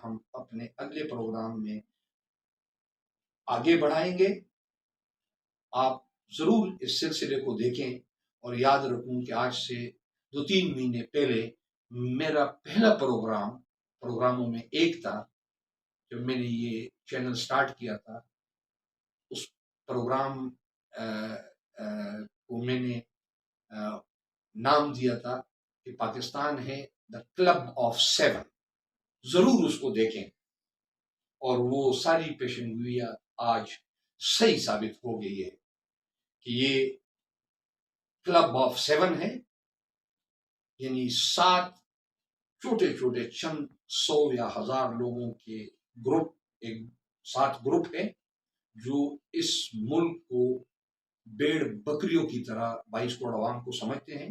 ہم اپنے اگلے پروگرام میں آگے بڑھائیں گے۔ آپ ضرور اس سلسلے کو دیکھیں، اور یاد رکھوں کہ آج سے 2-3 مہینے پہلے میرا پہلا پروگراموں میں ایک تھا جب میں نے یہ چینل سٹارٹ کیا تھا۔ اس پروگرام کو میں نے نام دیا تھا کہ پاکستان ہے دا کلب آف 7۔ ضرور اس کو دیکھیں، اور وہ ساری پیشن گوئیاں آج صحیح ثابت ہو گئی ہے کہ یہ کلب آف 7 ہے، یعنی 7 چھوٹے چھوٹے چند 100 یا 1000 لوگوں کے گروپ، ایک 7 گروپ ہے جو اس ملک کو بیڑ بکریوں کی طرح 22 کروڑ عوام کو سمجھتے ہیں،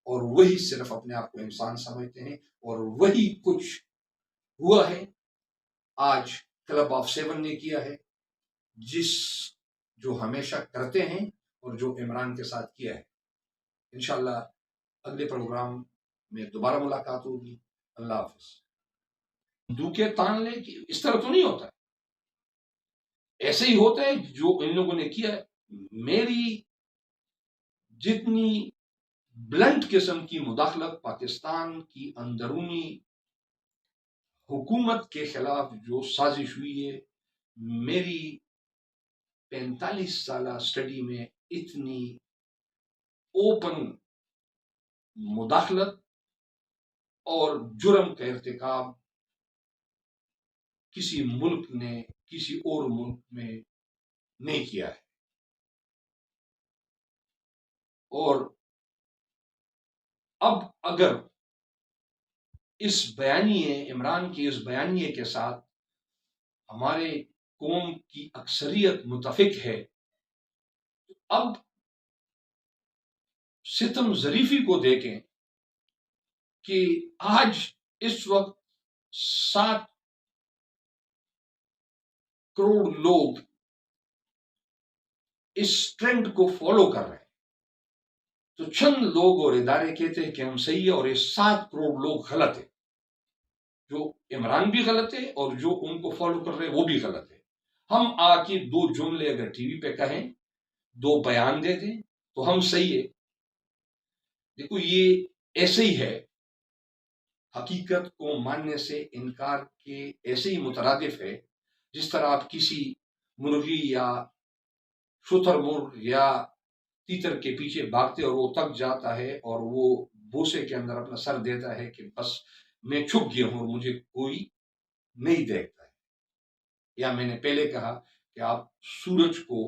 اور وہی صرف اپنے آپ کو انسان سمجھتے ہیں، اور وہی کچھ ہوا ہے آج کلب آف 7 نے کیا ہے، جو ہمیشہ کرتے ہیں اور جو عمران کے ساتھ کیا ہے۔ انشاءاللہ اگلے پروگرام میں دوبارہ ملاقات ہوگی۔ اللہ حافظ۔ دھوکے تان لے کہ اس طرح تو نہیں ہوتا ہے، ایسے ہی ہوتا ہے جو ان لوگوں نے کیا ہے۔ میری جتنی بلنٹ قسم کی مداخلت پاکستان کی اندرونی حکومت کے خلاف جو سازش ہوئی ہے، میری 45 سالہ سٹڈی میں اتنی اوپن مداخلت اور جرم کا ارتکاب کسی ملک نے کسی اور ملک میں نہیں کیا ہے۔ اور اب اگر اس بیانیے عمران کی اس بیانیے کے ساتھ ہمارے قوم کی اکثریت متفق ہے، تو اب ستم ظریفی کو دیکھیں کہ آج اس وقت 7 کروڑ لوگ اس ٹرینڈ کو فالو کر رہے ہیں، تو چند لوگ اور ادارے کہتے ہیں کہ ہم صحیح ہے، اور یہ 7 کروڑ لوگ غلط ہیں۔ جو عمران بھی غلط ہے اور جو ان کو فالو کر رہے ہیں وہ بھی غلط ہے۔ ہم آ کے 2 جملے اگر ٹی وی پہ کہیں، 2 بیان دے دیں تو ہم صحیح ہے۔ دیکھو یہ ایسے ہی ہے، حقیقت کو ماننے سے انکار کے ایسے ہی مترادف ہے جس طرح آپ کسی مرغی یا شتر مرغ یا تیتر کے پیچھے بھاگتے اور وہ تک جاتا ہے اور وہ بوسے کے اندر اپنا سر دیتا ہے کہ بس میں چھپ گیا ہوں اور مجھے کوئی نہیں دیکھتا ہے۔ یا میں نے پہلے کہا کہ آپ سورج کو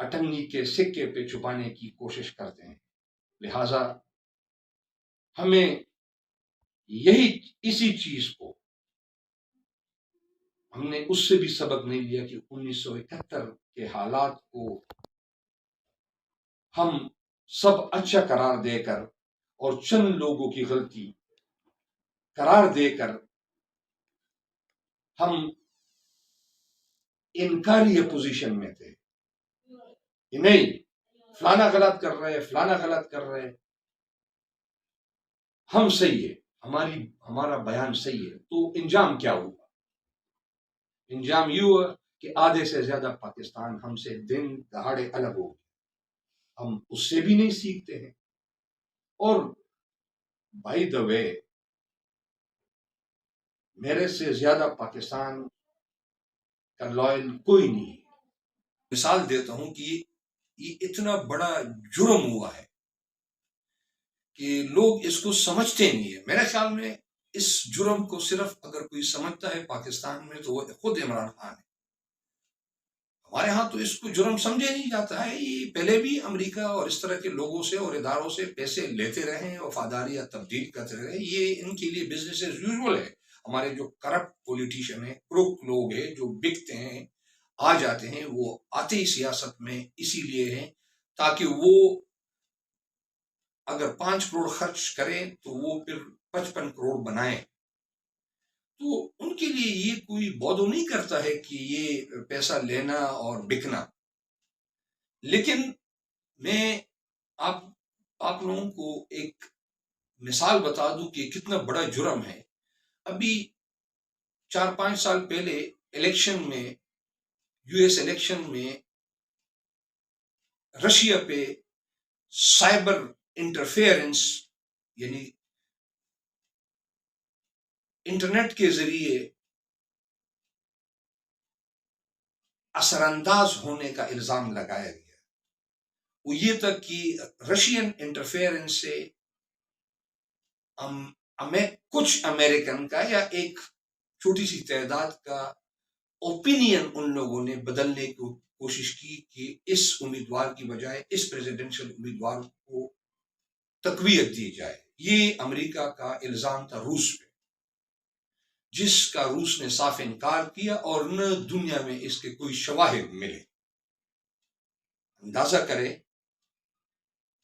اٹنگی کے سکے پہ چھپانے کی کوشش کرتے ہیں، لہذا ہمیں اسی چیز کو ہم نے اس سے بھی سبق نہیں لیا کہ 1971 کے حالات کو ہم سب اچھا قرار دے کر اور چند لوگوں کی غلطی قرار دے کر ہم انکاری پوزیشن میں تھے کہ نہیں فلانا غلط کر رہے، فلانا غلط کر رہے، ہم صحیح ہے، ہمارا بیان صحیح ہے۔ تو انجام کیا ہوا؟ انجام یہ ہوا کہ آدھے سے زیادہ پاکستان ہم سے دن دہاڑے الگ ہو گئے، ہم اس سے بھی نہیں سیکھتے ہیں۔ اور بائی دا وے میرے سے زیادہ پاکستان کا لائل کوئی نہیں۔ مثال دیتا ہوں کہ یہ اتنا بڑا جرم ہوا ہے کہ لوگ اس کو سمجھتے نہیں ہیں۔ میرے خیال میں اس جرم کو صرف اگر کوئی سمجھتا ہے پاکستان میں تو وہ خود عمران خان ہے۔ ہمارے ہاں تو اس کو جرم سمجھے نہیں جاتا ہے۔ یہ پہلے بھی امریکہ اور اس طرح کے لوگوں سے اور اداروں سے پیسے لیتے رہے ہیں، وفاداریاں تبدیل کرتے رہے، یہ ان کے لیے بزنس ایز یوزول ہے۔ ہمارے جو کرپٹ پولیٹیشین ہیں، کروک لوگ ہیں جو بکتے ہیں، آ جاتے ہیں، وہ آتے ہی سیاست میں اسی لیے ہیں تاکہ وہ اگر 5 کروڑ خرچ کریں تو وہ پھر 55 کروڑ بنائیں۔ تو ان کے لیے یہ کوئی بودو نہیں کرتا ہے کہ یہ پیسہ لینا اور بکنا۔ لیکن میں آپ لوگوں کو ایک مثال بتا دوں کہ کتنا بڑا جرم ہے۔ ابھی 4-5 سال پہلے الیکشن میں US الیکشن میں رشیا پہ سائبر انٹرفیئرنس یعنی انٹرنیٹ کے ذریعے اثر انداز ہونے کا الزام لگایا گیا. وہ یہ تک کہ رشین انٹرفیئرنس سے کچھ امریکن کا یا ایک چھوٹی سی تعداد کا اوپینین ان لوگوں نے بدلنے کی کوشش کی کہ اس امیدوار کی بجائے اس پریزیڈنشل امیدوار کو تقویت دی جائے. یہ امریکہ کا الزام تھا روس پہ، جس کا روس نے صاف انکار کیا اور نہ دنیا میں اس کے کوئی شواہد ملے. اندازہ کریں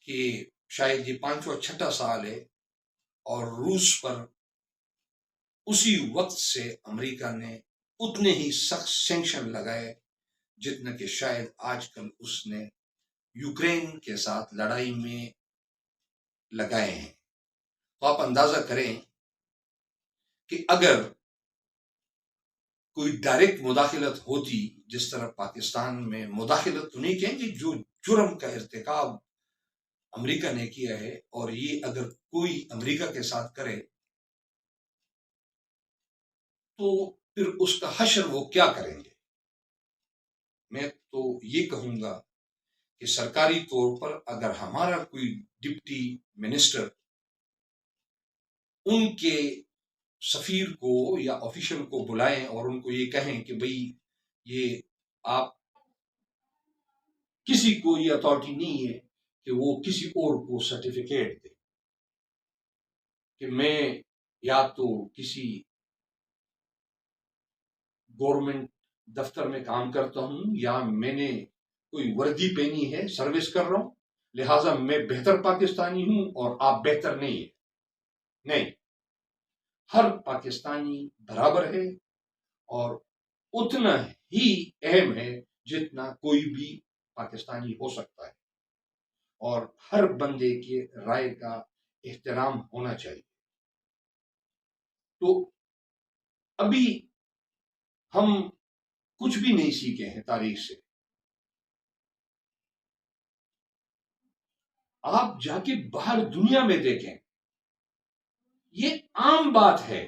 کہ شاید یہ 5واں-6واں سال ہے اور روس پر اسی وقت سے امریکہ نے اتنے ہی سخت سینکشن لگائے جتنا کہ شاید آج کل اس نے یوکرین کے ساتھ لڑائی میں لگائے ہیں. تو آپ اندازہ کریں کہ اگر کوئی ڈائریکٹ مداخلت ہوتی، جس طرح پاکستان میں مداخلت تو نہیں کہیں گے، جو جرم کا ارتکاب امریکہ نے کیا ہے، اور یہ اگر کوئی امریکہ کے ساتھ کرے تو پھر اس کا حشر وہ کیا کریں گے. میں تو یہ کہوں گا کہ سرکاری طور پر اگر ہمارا کوئی ڈپٹی منسٹر ان کے سفیر کو یا آفیشل کو بلائیں اور ان کو یہ کہیں کہ بھئی یہ آپ کسی کو یہ اتھارٹی نہیں ہے کہ وہ کسی اور کو سرٹیفکیٹ دے کہ میں یا تو کسی گورنمنٹ دفتر میں کام کرتا ہوں یا میں نے کوئی وردی پہنی ہے، سروس کر رہا ہوں، لہٰذا میں بہتر پاکستانی ہوں اور آپ بہتر نہیں ہیں. نہیں، ہر پاکستانی برابر ہے اور اتنا ہی اہم ہے جتنا کوئی بھی پاکستانی ہو سکتا ہے، اور ہر بندے کی رائے کا احترام ہونا چاہیے. تو ابھی ہم کچھ بھی نہیں سیکھے ہیں تاریخ سے. آپ جا کے باہر دنیا میں دیکھیں، یہ عام بات ہے.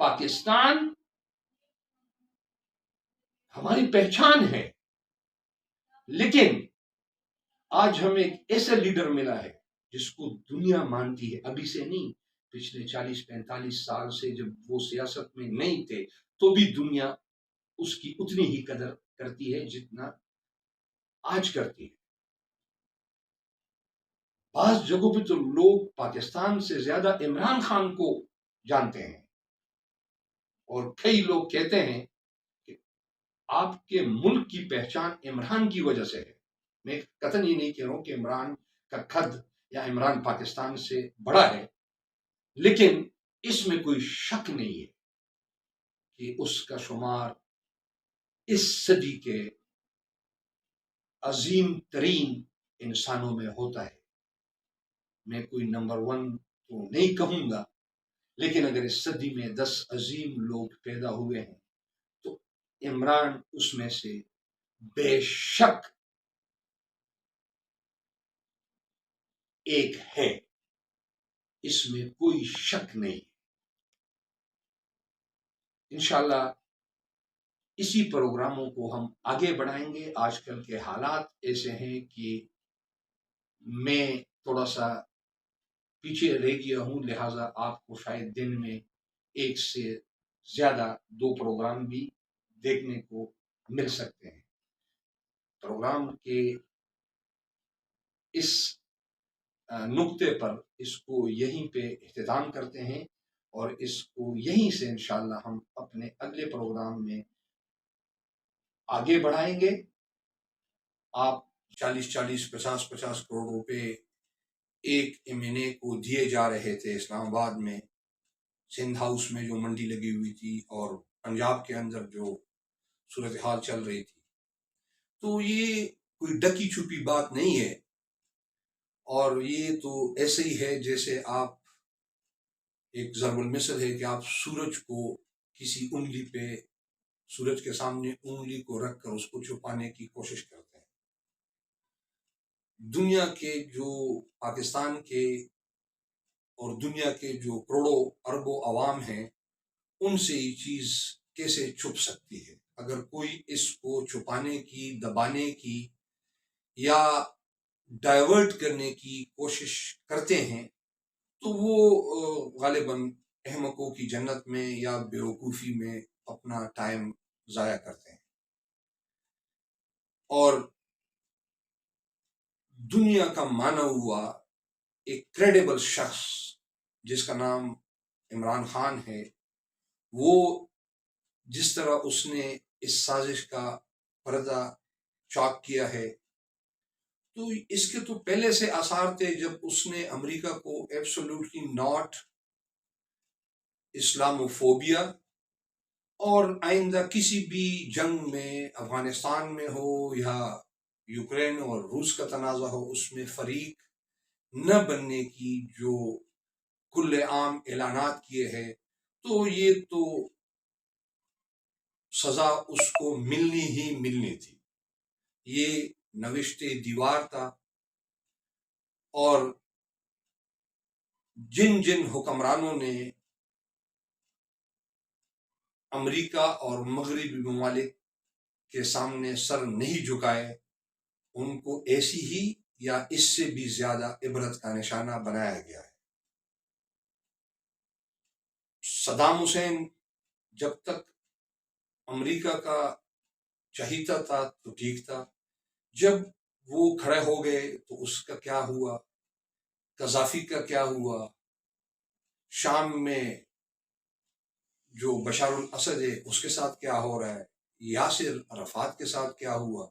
پاکستان ہماری پہچان ہے، لیکن آج ہمیں ایک ایسا لیڈر ملا ہے جس کو دنیا مانتی ہے. ابھی سے نہیں، پچھلے 40-45 سال سے جب وہ سیاست میں نہیں تھے تو بھی دنیا اس کی اتنی ہی قدر کرتی ہے جتنا آج کرتی ہے. بعض جگہوں پہ تو لوگ پاکستان سے زیادہ عمران خان کو جانتے ہیں، اور کئی لوگ کہتے ہیں کہ آپ کے ملک کی پہچان عمران کی وجہ سے ہے. میں قطعاً یہ نہیں کہہ رہا ہوں کہ عمران کا قد یا عمران پاکستان سے بڑا ہے، لیکن اس میں کوئی شک نہیں ہے کہ اس کا شمار اس صدی کے عظیم ترین انسانوں میں ہوتا ہے. میں کوئی نمبر 1 تو نہیں کہوں گا، لیکن اگر اس صدی میں 10 عظیم لوگ پیدا ہوئے ہیں تو عمران اس میں سے بے شک ایک ہے، اس میں کوئی شک نہیں. انشاءاللہ اسی پروگراموں کو ہم آگے بڑھائیں گے. آج کل کے حالات ایسے ہیں کہ میں تھوڑا سا پیچھے رہ گیا ہوں، لہٰذا آپ کو شاید دن میں 1 سے زیادہ 2 پروگرام بھی دیکھنے کو مل سکتے ہیں. پروگرام کے اس نقطے پر اس کو یہیں پہ اختتام کرتے ہیں، اور اس کو یہیں سے انشاءاللہ ہم اپنے اگلے پروگرام میں آگے بڑھائیں گے. آپ 40-40 50-50 کروڑ روپے ایک مہینے کو دیے جا رہے تھے اسلام آباد میں سندھ ہاؤس میں جو منڈی لگی ہوئی تھی، اور پنجاب کے اندر جو صورتحال چل رہی تھی. تو یہ کوئی ڈکی چھپی بات نہیں ہے، اور یہ تو ایسے ہی ہے جیسے آپ ایک ضرب المثل ہے کہ آپ سورج کو کسی انگلی پہ سورج کے سامنے انگلی کو رکھ کر اس کو چھپانے کی کوشش کرتے ہیں۔ دنیا کے جو پاکستان کے اور دنیا کے جو کروڑوں اربوں عوام ہیں، ان سے یہ چیز کیسے چھپ سکتی ہے؟ اگر کوئی اس کو چھپانے کی، دبانے کی یا ڈائیورٹ کرنے کی کوشش کرتے ہیں تو وہ غالباً احمقوں کی جنت میں یا بیوقوفی میں اپنا ٹائم ضائع کرتے ہیں۔ اور دنیا کا مانا ہوا ایک کریڈیبل شخص جس کا نام عمران خان ہے، وہ جس طرح اس نے اس سازش کا پردہ چاک کیا ہے، تو اس کے تو پہلے سے آثار تھے جب اس نے امریکہ کو ایبسولوٹلی ناٹ اسلاموفوبیا اور آئندہ کسی بھی جنگ میں، افغانستان میں ہو یا یوکرین اور روس کا تنازع ہو، اس میں فریق نہ بننے کی جو کل عام اعلانات کیے ہیں، تو یہ تو سزا اس کو ملنی ہی ملنی تھی۔ یہ نوشتے دیوار تھا، اور جن جن حکمرانوں نے امریکہ اور مغربی ممالک کے سامنے سر نہیں جھکائے، ان کو ایسی ہی یا اس سے بھی زیادہ عبرت کا نشانہ بنایا گیا ہے۔ صدام حسین جب تک امریکہ کا چہیتا تھا تو ٹھیک تھا، جب وہ کھڑے ہو گئے تو اس کا کیا ہوا، قذافی کا کیا ہوا، شام میں جو بشار الاسد ہے اس کے ساتھ کیا ہو رہا ہے، یاسر عرفات کے ساتھ کیا ہوا،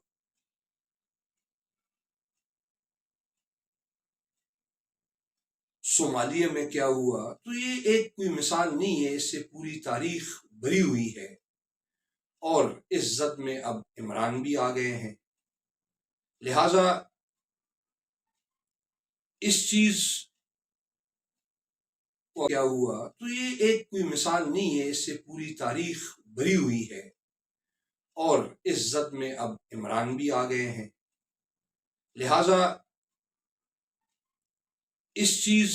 صومالیہ میں کیا ہوا، تو یہ ایک کوئی مثال نہیں ہے، اس سے پوری تاریخ بھری ہوئی ہے۔ اور اس زد میں اب عمران بھی آ گئے ہیں، لہذا اس چیز کو کیا ہوا، تو یہ ایک کوئی مثال نہیں ہے، اس سے پوری تاریخ بھری ہوئی ہے۔ اور اس زد میں اب عمران بھی آ گئے ہیں، لہذا اس چیز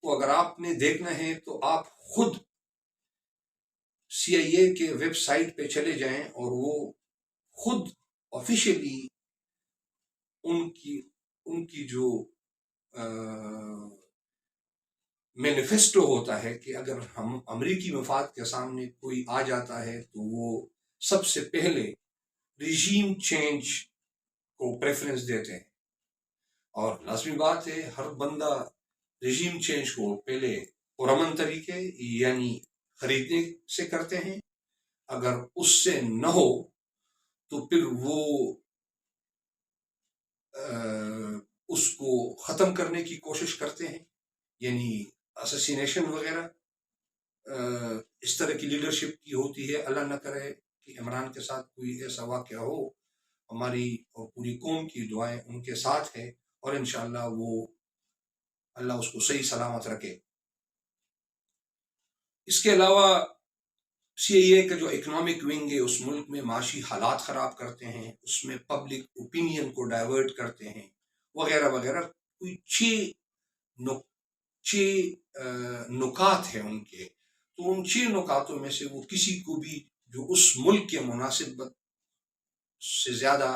کو اگر آپ نے دیکھنا ہے تو آپ خود CIA کے ویب سائٹ پہ چلے جائیں اور وہ خود آفیشیلی ان کی جو مینیفیسٹو ہوتا ہے کہ اگر ہم امریکی مفاد کے سامنے کوئی آ جاتا ہے تو وہ سب سے پہلے ریجیم چینج کو پریفرنس دیتے ہیں، اور لازمی بات ہے ہر بندہ ریجیم چینج کو پہلے پرامن طریقے یعنی خریدنے سے کرتے ہیں، اگر اس سے نہ ہو تو پھر وہ اس کو ختم کرنے کی کوشش کرتے ہیں، یعنی اسسینیشن وغیرہ اس طرح کی لیڈرشپ کی ہوتی ہے۔ اللہ نہ کرے کہ عمران کے ساتھ کوئی ایسا واقعہ ہو، ہماری اور پوری قوم کی دعائیں ان کے ساتھ ہے، اور انشاءاللہ وہ اللہ اس کو صحیح سلامت رکھے۔ اس کے علاوہ CIA کا جو اکنامک ونگ ہے اس ملک میں معاشی حالات خراب کرتے ہیں، اس میں پبلک اوپینین کو ڈائیورٹ کرتے ہیں وغیرہ وغیرہ۔ کوئی چھ نکات ہیں ان کے، تو ان 6 نکاتوں میں سے وہ کسی کو بھی جو اس ملک کے مناسبت سے زیادہ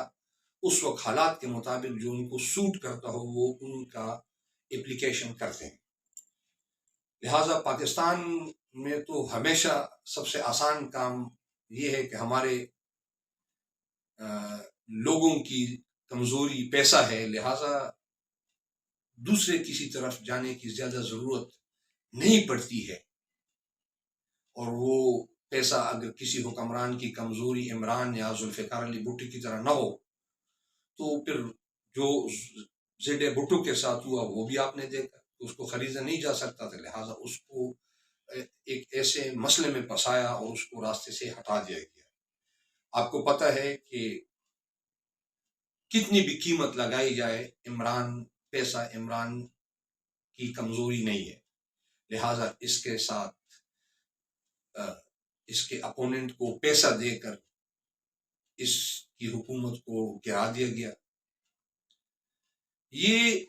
اس وقت حالات کے مطابق جو ان کو سوٹ کرتا ہو وہ ان کا اپلیکیشن کرتے ہیں۔ لہٰذا پاکستان میں تو ہمیشہ سب سے آسان کام یہ ہے کہ ہمارے لوگوں کی کمزوری پیسہ ہے، لہٰذا دوسرے کسی طرف جانے کی زیادہ ضرورت نہیں پڑتی ہے، اور وہ پیسہ اگر کسی حکمران کی کمزوری عمران یا ذوالفقار علی بھٹو کی طرح نہ ہو تو پھر جو زیڈ بھٹو کے ساتھ ہوا وہ بھی آپ نے دیکھا، اس کو خریدا نہیں جا سکتا تھا، لہٰذا اس کو ایک ایسے مسئلے میں پھنسایا اور اس کو راستے سے ہٹا دیا گیا۔ آپ کو پتہ ہے کہ کتنی بھی قیمت لگائی جائے عمران کی کمزوری نہیں ہے، لہٰذا اس کے ساتھ اس کے اپوننٹ کو پیسہ دے کر اس کی حکومت کو گرا دیا گیا. یہ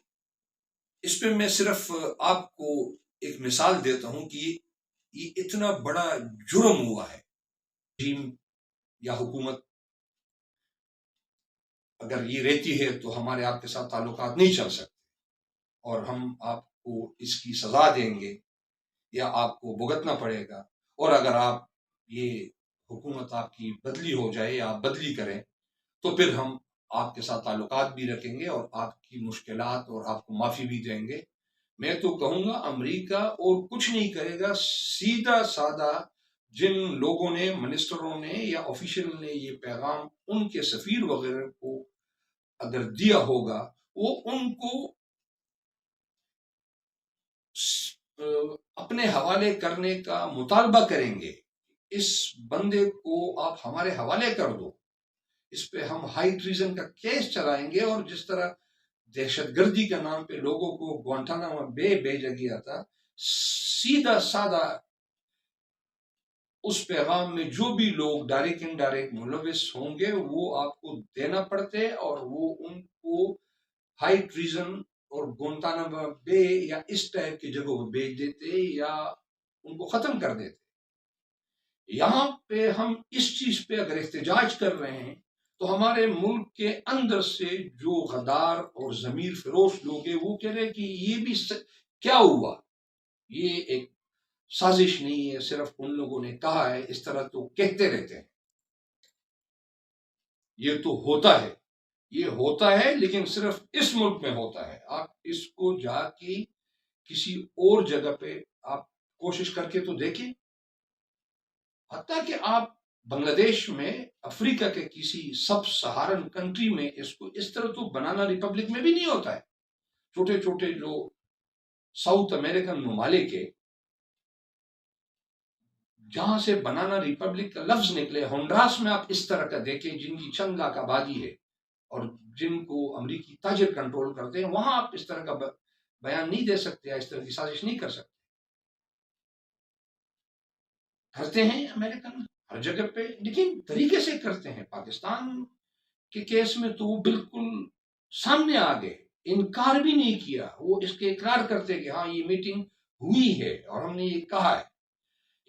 اس پہ میں صرف آپ کو ایک مثال دیتا ہوں کہ یہ اتنا بڑا جرم ہوا ہے. ٹیم یا حکومت اگر یہ رہتی ہے تو ہمارے آپ کے ساتھ تعلقات نہیں چل سکتے اور ہم آپ کو اس کی سزا دیں گے یا آپ کو بھگتنا پڑے گا. اور اگر آپ یہ حکومت آپ کی بدلی ہو جائے یا آپ بدلی کریں تو پھر ہم آپ کے ساتھ تعلقات بھی رکھیں گے اور آپ کی مشکلات اور آپ کو معافی بھی دیں گے. میں تو کہوں گا امریکہ اور کچھ نہیں کرے گا. سیدھا سادہ جن لوگوں نے منسٹروں نے یا آفیشل نے یہ پیغام ان کے سفیر وغیرہ کو اگر دیا ہوگا وہ ان کو اپنے حوالے کرنے کا مطالبہ کریں گے. اس بندے کو آپ ہمارے حوالے کر دو. اس پہ ہم ہائی ٹریزن کا کیس چلائیں گے. اور جس طرح دہشت گردی کے نام پہ لوگوں کو گوانٹانامو بے بھیجا گیا تھا, سیدھا سادہ اس پیغام میں جو بھی لوگ ڈائریکٹ انڈائریکٹ ملوث ہوں گے وہ آپ کو دینا پڑتے اور وہ ان کو ہائی ٹریزن اور گوانٹانامو بے یا اس ٹائپ کی جگہوں پہ بھیج دیتے یا ان کو ختم کر دیتے. یہاں پہ ہم اس چیز پہ اگر احتجاج کر رہے ہیں تو ہمارے ملک کے اندر سے جو غدار اور ضمیر فروش لوگ ہیں وہ کہہ رہے کہ یہ بھی کیا ہوا, یہ ایک سازش نہیں ہے, صرف ان لوگوں نے کہا ہے. اس طرح تو کہتے رہتے ہیں. یہ تو ہوتا ہے, یہ ہوتا ہے لیکن صرف اس ملک میں ہوتا ہے. آپ اس کو جا کے کسی اور جگہ پہ آپ کوشش کر کے تو دیکھیں. حتیٰ کہ آپ بنگلہ دیش میں افریقہ کے کسی سب سہارن کنٹری میں اس کو اس طرح تو بنانا ریپبلک میں بھی نہیں ہوتا ہے. چھوٹے چھوٹے جو ساؤتھ امریکن ممالک کے جہاں سے بنانا ریپبلک کا لفظ نکلے, ہونڈراس میں آپ اس طرح کا دیکھیں جن کی چند لاکھ آبادی ہے اور جن کو امریکی تاجر کنٹرول کرتے ہیں, وہاں آپ اس طرح کا بیان نہیں دے سکتے یا اس طرح کی سازش نہیں کر سکتے. کرتے ہیں امریکن ہر جگہ پہ, لیکن طریقے سے کرتے ہیں. پاکستان کے کیس میں تو وہ بالکل سامنے آ گئے, انکار بھی نہیں کیا. وہ اس کے اقرار کرتے کہ ہاں یہ میٹنگ ہوئی ہے اور ہم نے یہ کہا ہے.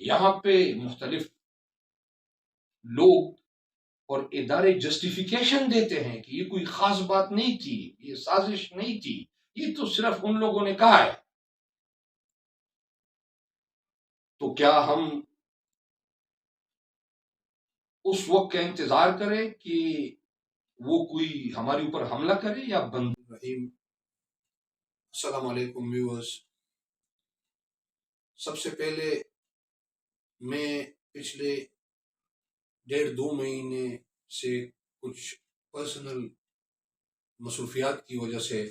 یہاں پہ مختلف لوگ اور ادارے جسٹیفیکیشن دیتے ہیں کہ یہ کوئی خاص بات نہیں تھی, یہ سازش نہیں تھی, یہ تو صرف ان لوگوں نے کہا ہے. تو کیا ہم اس وقت کا انتظار کریں کہ وہ کوئی ہمارے اوپر حملہ کرے یا بند رحیم. السلام علیکم ویورز. سب سے پہلے میں پچھلے 1.5-2 مہینے سے کچھ پرسنل مصروفیات کی وجہ سے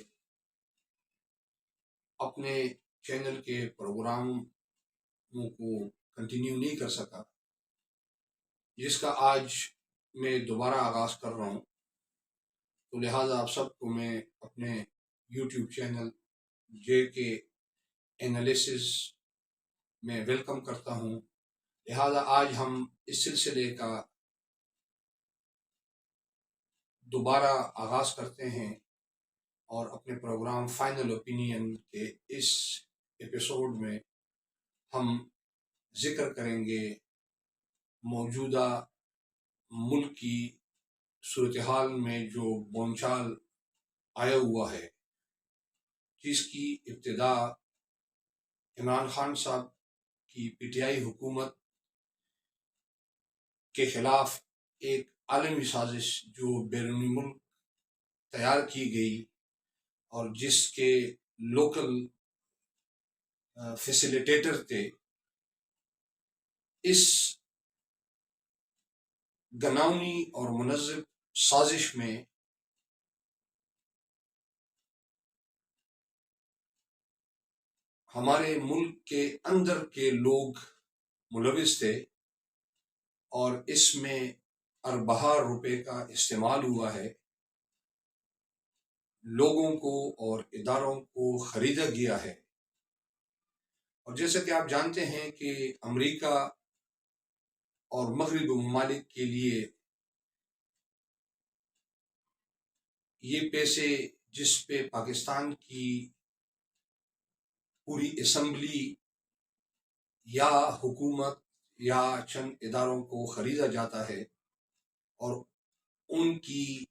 اپنے چینل کے پروگراموں کو کنٹینیو نہیں کر سکا, جس کا آج میں دوبارہ آغاز کر رہا ہوں. تو لہٰذا آپ سب کو میں اپنے یوٹیوب چینل جے کے اینالیسس میں ویلکم کرتا ہوں. لہٰذا آج ہم اس سلسلے کا دوبارہ آغاز کرتے ہیں اور اپنے پروگرام فائنل اوپینین کے اس ایپیسوڈ میں ہم ذکر کریں گے موجودہ ملک کی صورتحال میں جو بونچال آیا ہوا ہے, جس کی ابتدا عمران خان صاحب کی پی ٹی آئی حکومت کے خلاف ایک عالمی سازش جو بیرونی ملک تیار کی گئی اور جس کے لوکل فیسیلیٹیٹر تھے, اس گناؤنی اور منظم سازش میں ہمارے ملک کے اندر کے لوگ ملوث تھے اور اس میں ارباں روپے کا استعمال ہوا ہے. لوگوں کو اور اداروں کو خریدا گیا ہے. اور جیسا کہ آپ جانتے ہیں کہ امریکہ اور مغربی ممالک کے لیے یہ پیسے جس پہ پاکستان کی پوری اسمبلی یا حکومت یا چند اداروں کو خریدا جاتا ہے اور ان کی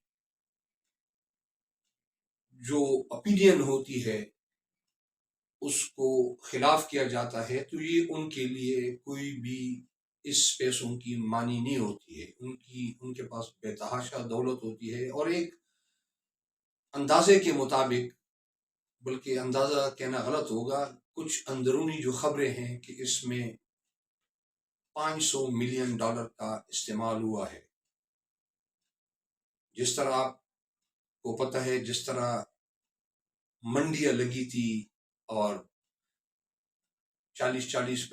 جو اپینین ہوتی ہے اس کو خلاف کیا جاتا ہے، تو یہ ان کے لیے کوئی بھی اس پیسوں کی مانی نہیں ہوتی ہے. ان کے پاس بے تحاشا دولت ہوتی ہے، اور ایک اندازے کے مطابق، بلکہ اندازہ کہنا غلط ہوگا، کچھ اندرونی جو خبریں ہیں کہ اس میں $500 ملین کا استعمال ہوا ہے. جس طرح آپ کو پتہ ہے، جس طرح منڈیاں لگی تھی اور 40